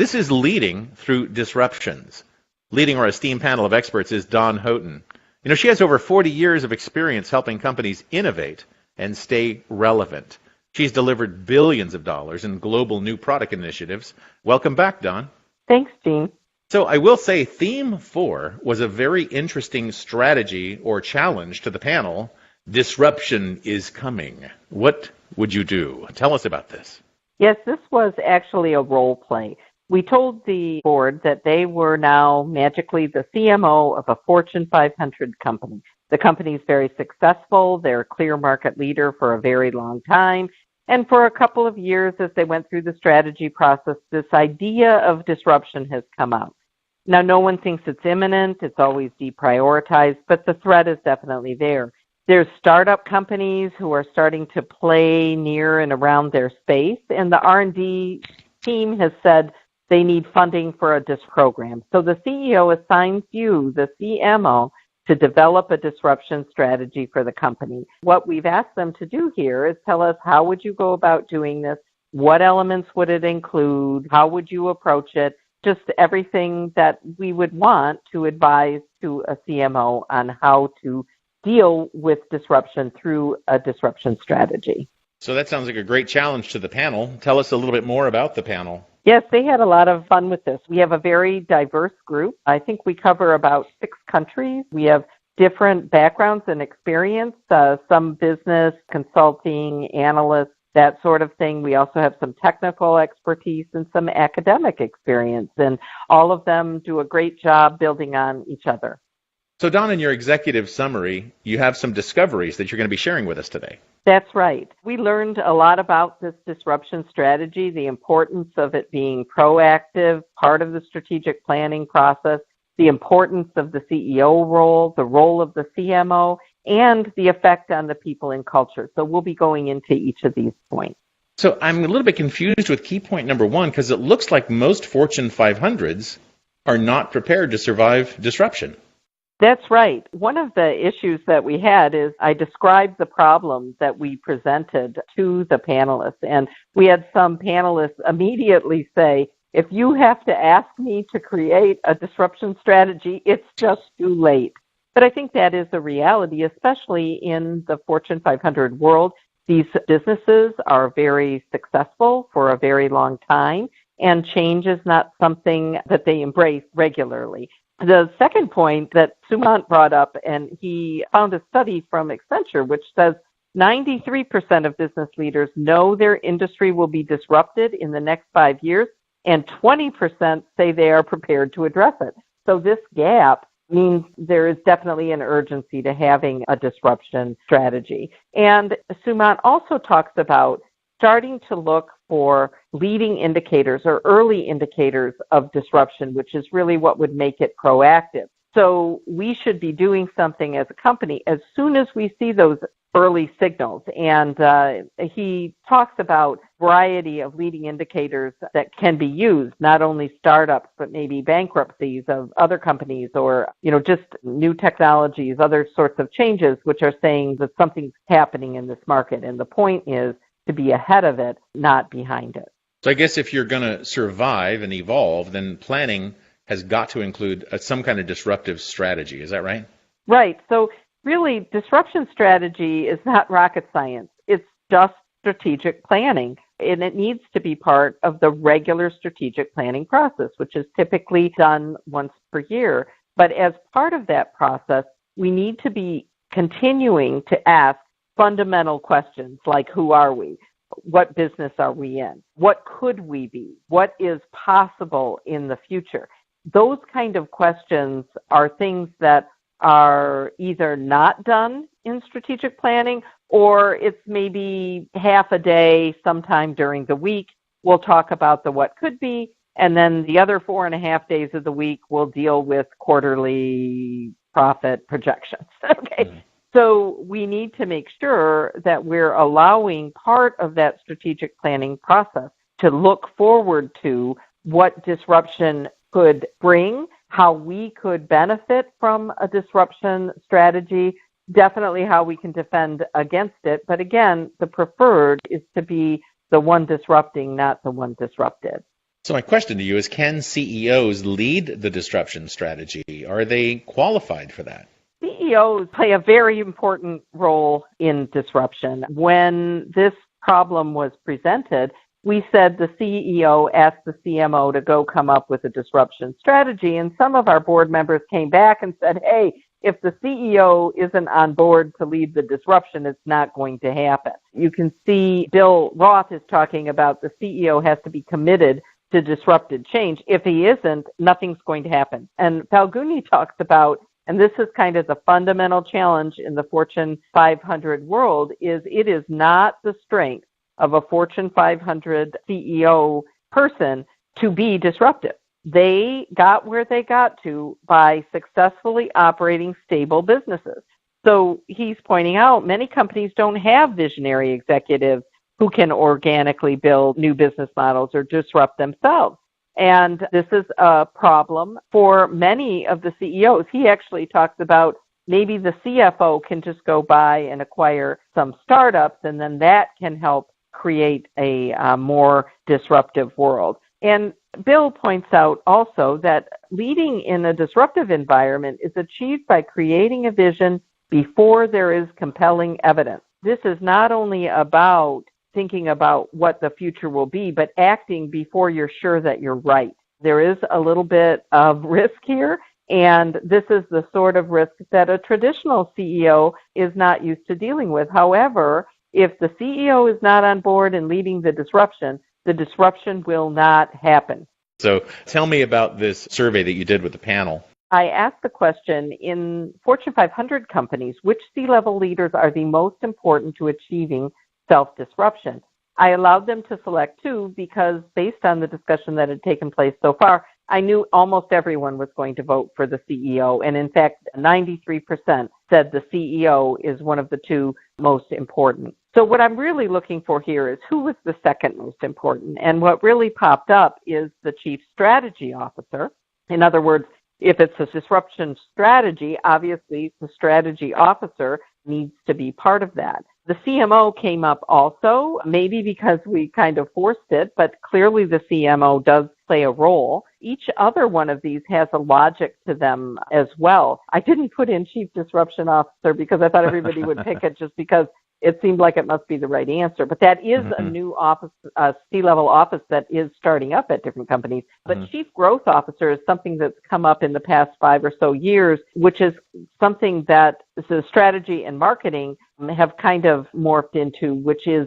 This is Leading Through Disruptions. Leading our esteemed panel of experts is Dawn Houghton. She has over 40 years of experience helping companies innovate and stay relevant. She's delivered billions of dollars in global new product initiatives. Welcome back, Dawn. Thanks, Gene. So I will say theme 4 was a very interesting strategy or challenge to the panel. Disruption is coming. What would you do? Tell us about this. Yes, this was actually a role play. We told the board that they were now magically the CMO of a Fortune 500 company. The company is very successful. They're a clear market leader for a very long time. And for a couple of years, as they went through the strategy process, this idea of disruption has come out. Now, no one thinks it's imminent. It's always deprioritized, but the threat is definitely there. There's startup companies who are starting to play near and around their space, and the R&D team has said they need funding for a DIS program. So the CEO assigns you, the CMO, to develop a disruption strategy for the company. What we've asked them to do here is tell us, how would you go about doing this? What elements would it include? How would you approach it? Just everything that we would want to advise to a CMO on how to deal with disruption through a disruption strategy. So that sounds like a great challenge to the panel. Tell us a little bit more about the panel. Yes, they had a lot of fun with this. We have a very diverse group. I think we cover about 6 countries. We have different backgrounds and experience, some business, consulting, analysts, that sort of thing. We also have some technical expertise and some academic experience, and all of them do a great job building on each other. So, Dawn, in your executive summary, you have some discoveries that you're going to be sharing with us today. That's right. We learned a lot about this disruption strategy, the importance of it being proactive, part of the strategic planning process, the importance of the CEO role, the role of the CMO, and the effect on the people and culture. So we'll be going into each of these points. So I'm a little bit confused with key point number 1, because it looks like most Fortune 500s are not prepared to survive disruption. That's right. One of the issues that we had is I described the problem that we presented to the panelists, and we had some panelists immediately say, if you have to ask me to create a disruption strategy, it's just too late. But I think that is a reality, especially in the Fortune 500 world. These businesses are very successful for a very long time, and change is not something that they embrace regularly. The second point that Sumant brought up, and he found a study from Accenture, which says 93% of business leaders know their industry will be disrupted in the next 5 years, and 20% say they are prepared to address it. So this gap means there is definitely an urgency to having a disruption strategy. And Sumant also talks about starting to look for leading indicators or early indicators of disruption, which is really what would make it proactive. So we should be doing something as a company as soon as we see those early signals. And he talks about a variety of leading indicators that can be used, not only startups, but maybe bankruptcies of other companies or, just new technologies, other sorts of changes, which are saying that something's happening in this market. And the point is to be ahead of it, not behind it. So I guess if you're going to survive and evolve, then planning has got to include some kind of disruptive strategy. Is that right? Right. So really, disruption strategy is not rocket science. It's just strategic planning, and it needs to be part of the regular strategic planning process, which is typically done once per year. But as part of that process, we need to be continuing to ask fundamental questions like, who are we? What business are we in? What could we be? What is possible in the future? Those kind of questions are things that are either not done in strategic planning, or it's maybe half a day sometime during the week. We'll talk about the what could be, and then the other 4.5 days of the week we'll deal with quarterly profit projections. Okay. Mm-hmm. So we need to make sure that we're allowing part of that strategic planning process to look forward to what disruption could bring, how we could benefit from a disruption strategy, definitely how we can defend against it. But again, the preferred is to be the one disrupting, not the one disrupted. So my question to you is, can CEOs lead the disruption strategy? Are they qualified for that? CEOs play a very important role in disruption. When this problem was presented, we said the CEO asked the CMO to go come up with a disruption strategy, and some of our board members came back and said, hey, if the CEO isn't on board to lead the disruption, it's not going to happen. You can see Bill Roth is talking about the CEO has to be committed to disrupted change. If he isn't, nothing's going to happen. And Falguni talks about, and this is kind of the fundamental challenge in the Fortune 500 world, is it is not the strength of a Fortune 500 CEO person to be disruptive. They got where they got to by successfully operating stable businesses. So he's pointing out many companies don't have visionary executives who can organically build new business models or disrupt themselves. And this is a problem for many of the CEOs. He actually talks about maybe the CFO can just go by and acquire some startups, and then that can help create a more disruptive world. And Bill points out also that leading in a disruptive environment is achieved by creating a vision before there is compelling evidence. This is not only about thinking about what the future will be, but acting before you're sure that you're right. There is a little bit of risk here, and this is the sort of risk that a traditional CEO is not used to dealing with. However, if the CEO is not on board and leading the disruption will not happen. So tell me about this survey that you did with the panel. I asked the question, in Fortune 500 companies, which C-level leaders are the most important to achieving self-disruption? I allowed them to select two because based on the discussion that had taken place so far, I knew almost everyone was going to vote for the CEO. And in fact, 93% said the CEO is one of the two most important. So what I'm really looking for here is who was the second most important. And what really popped up is the Chief Strategy Officer. In other words, if it's a disruption strategy, obviously the strategy officer needs to be part of that. The CMO came up also, maybe because we kind of forced it, but clearly the CMO does play a role. Each other one of these has a logic to them as well. I didn't put in Chief Disruption Officer because I thought everybody would pick it just because it seemed like it must be the right answer. But that is a new office, C-level office that is starting up at different companies. But Chief Growth Officer is something that's come up in the past 5 or so years, which is something that the strategy and marketing have kind of morphed into, which is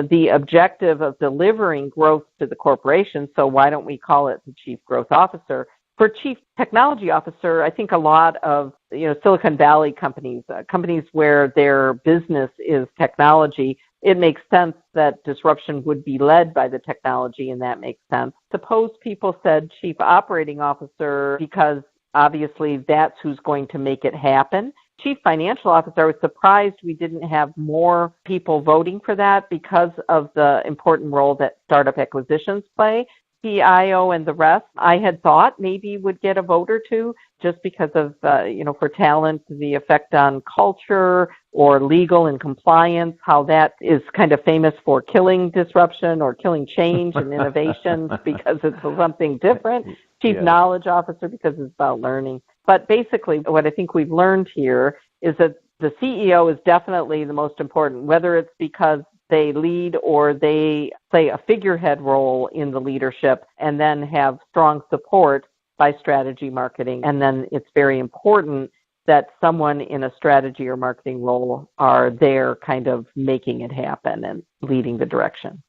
the objective of delivering growth to the corporation. So why don't we call it the Chief Growth Officer? For Chief Technology Officer, I think a lot of Silicon Valley companies, companies where their business is technology, it makes sense that disruption would be led by the technology, and that makes sense. Suppose people said Chief Operating Officer because obviously that's who's going to make it happen. Chief Financial Officer, I was surprised we didn't have more people voting for that because of the important role that startup acquisitions play. CIO and the rest, I had thought maybe would get a vote or two just because of, for talent, the effect on culture or legal and compliance, how that is kind of famous for killing disruption or killing change and innovation because it's something different. Chief Knowledge Officer because it's about learning. But basically what I think we've learned here is that the CEO is definitely the most important, whether it's because they lead or they play a figurehead role in the leadership and then have strong support by strategy marketing. And then it's very important that someone in a strategy or marketing role are there kind of making it happen and leading the direction.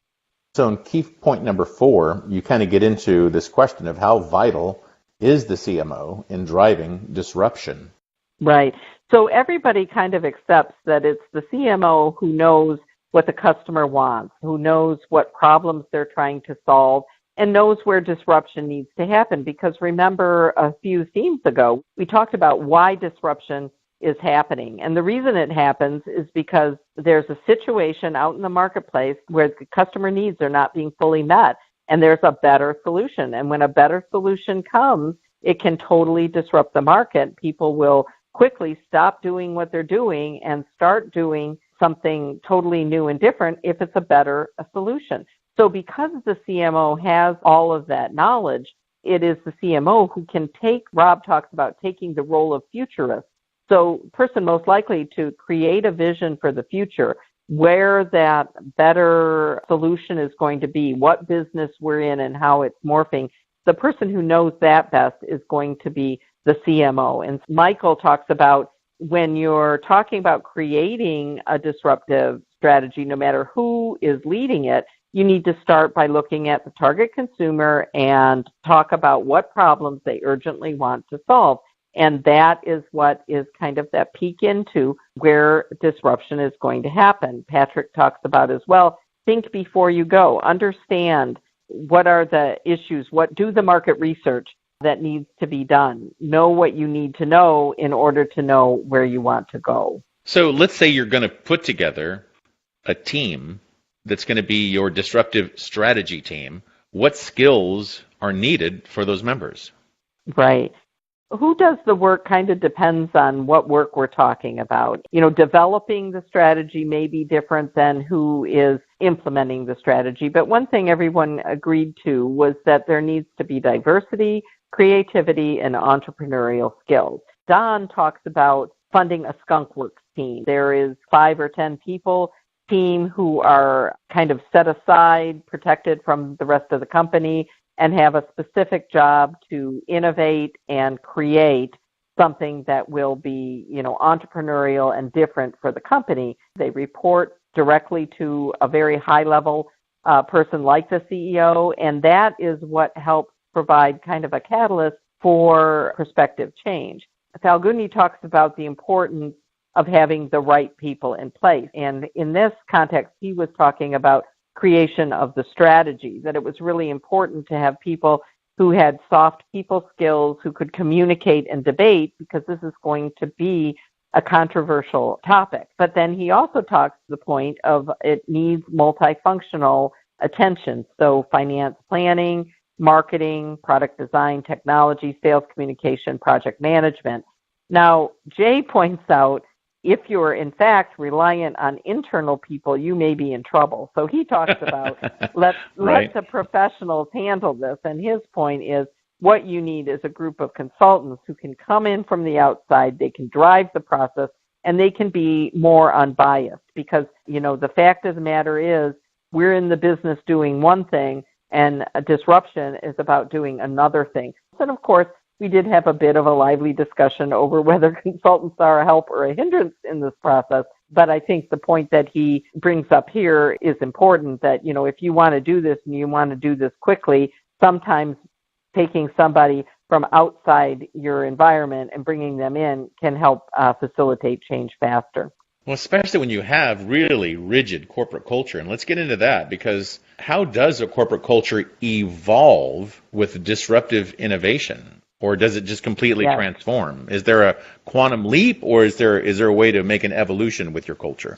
So in key point number 4, you kind of get into this question of how vital is the CMO in driving disruption? Right. So everybody kind of accepts that it's the CMO who knows what the customer wants, who knows what problems they're trying to solve, and knows where disruption needs to happen. Because remember, a few themes ago, we talked about why disruption is happening. And the reason it happens is because there's a situation out in the marketplace where the customer needs are not being fully met, and there's a better solution. And when a better solution comes, it can totally disrupt the market. People will quickly stop doing what they're doing and start doing something totally new and different if it's a better solution. So because the CMO has all of that knowledge, it is the CMO who can take, Rob talks about taking the role of futurist. So person most likely to create a vision for the future, where that better solution is going to be, what business we're in and how it's morphing. The person who knows that best is going to be the CMO. And Michael talks about when you're talking about creating a disruptive strategy, no matter who is leading it, you need to start by looking at the target consumer and talk about what problems they urgently want to solve. And that is what is kind of that peek into where disruption is going to happen. Patrick talks about as well, think before you go. Understand what are the issues, what do the market research that needs to be done. Know what you need to know in order to know where you want to go. So let's say you're going to put together a team that's going to be your disruptive strategy team. What skills are needed for those members? Right. Who does the work kind of depends on what work we're talking about. You know, developing the strategy may be different than who is implementing the strategy. But one thing everyone agreed to was that there needs to be diversity, creativity, and entrepreneurial skills. Don talks about funding a skunk works team. There is 5 or 10 people team who are kind of set aside, protected from the rest of the company, and have a specific job to innovate and create something that will be, you know, entrepreneurial and different for the company. They report directly to a very high-level person like the CEO, and that is what helps provide kind of a catalyst for prospective change. Falguni talks about the importance of having the right people in place. And in this context, he was talking about creation of the strategy, that it was really important to have people who had soft people skills, who could communicate and debate, because this is going to be a controversial topic. But then he also talks to the point of it needs multifunctional attention. So finance planning, marketing, product design, technology, sales communication, project management. Now, Jay points out, if you're in fact reliant on internal people, you may be in trouble. So he talks about let the professionals handle this. And his point is what you need is a group of consultants who can come in from the outside, they can drive the process, and they can be more unbiased. Because, you know, the fact of the matter is we're in the business doing one thing, and a disruption is about doing another thing. And of course, we did have a bit of a lively discussion over whether consultants are a help or a hindrance in this process. But I think the point that he brings up here is important, that, you know, if you want to do this and you want to do this quickly, sometimes taking somebody from outside your environment and bringing them in can help facilitate change faster. Well, especially when you have really rigid corporate culture. And let's get into that, because how does a corporate culture evolve with disruptive innovation? Or does it just completely transform? Is there a quantum leap, or is there a way to make an evolution with your culture?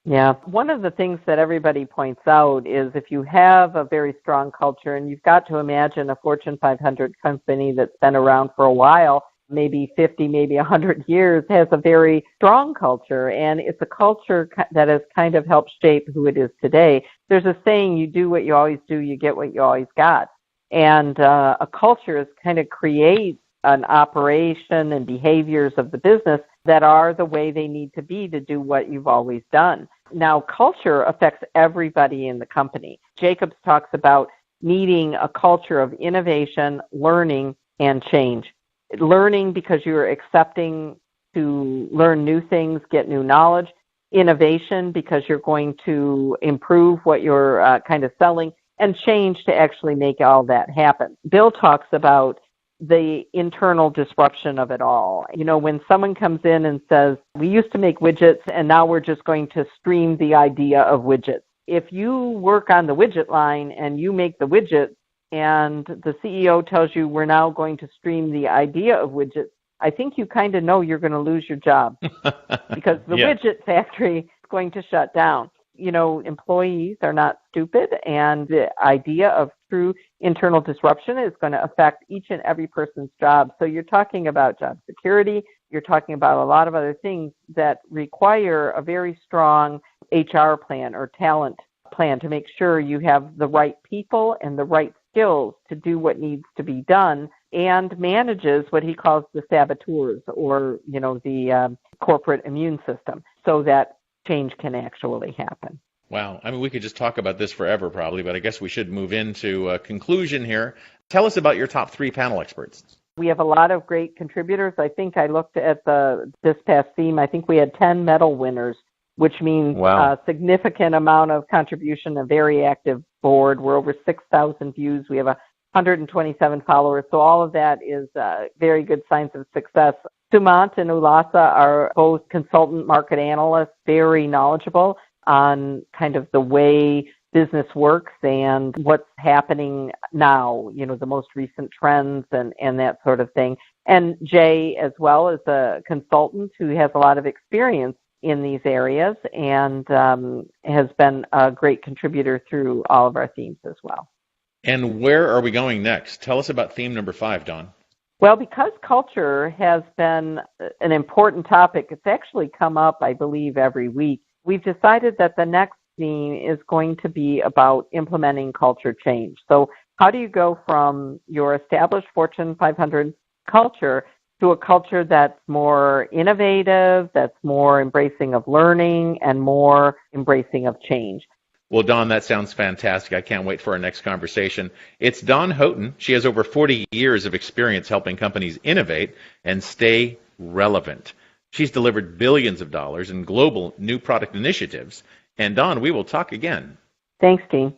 Yeah. One of the things that everybody points out is if you have a very strong culture, and you've got to imagine a Fortune 500 company that's been around for a while, maybe 50, maybe 100 years, has a very strong culture. And it's a culture that has kind of helped shape who it is today. There's a saying, you do what you always do, you get what you always got. And a culture is kind of creates an operation and behaviors of the business that are the way they need to be to do what you've always done. Now, culture affects everybody in the company. Jacobs talks about needing a culture of innovation, learning, and change. Learning because you're accepting to learn new things, get new knowledge. Innovation because you're going to improve what you're kind of selling. And change to actually make all that happen. Bill talks about the internal disruption of it all. You know, when someone comes in and says, we used to make widgets and now we're just going to stream the idea of widgets. If you work on the widget line and you make the widget and the CEO tells you we're now going to stream the idea of widgets, I think you kind of know you're going to lose your job because the widget factory is going to shut down. You know, employees are not stupid, and the idea of true internal disruption is going to affect each and every person's job. So you're talking about job security. You're talking about a lot of other things that require a very strong HR plan or talent plan to make sure you have the right people and the right skills to do what needs to be done, and manages what he calls the saboteurs, or, the corporate immune system, so that change can actually happen. Wow. I mean, we could just talk about this forever probably, but I guess we should move into a conclusion here. Tell us about your top 3 panel experts. We have a lot of great contributors. I think I looked at this past theme. I think we had 10 medal winners, which means a significant amount of contribution, a very active board. We're over 6,000 views. We have 127 followers. So all of that is very good signs of success. Sumant and Ulasa are both consultant market analysts, very knowledgeable on kind of the way business works and what's happening now, the most recent trends and that sort of thing. And Jay, as well, is a consultant who has a lot of experience in these areas and has been a great contributor through all of our themes as well. And where are we going next? Tell us about theme number 5, Dawn. Well, because culture has been an important topic, it's actually come up, I believe, every week. We've decided that the next theme is going to be about implementing culture change. So how do you go from your established Fortune 500 culture to a culture that's more innovative, that's more embracing of learning, and more embracing of change? Well, Dawn, that sounds fantastic. I can't wait for our next conversation. It's Dawn Houghton. She has over 40 years of experience helping companies innovate and stay relevant. She's delivered billions of dollars in global new product initiatives. And Dawn, we will talk again. Thanks, team.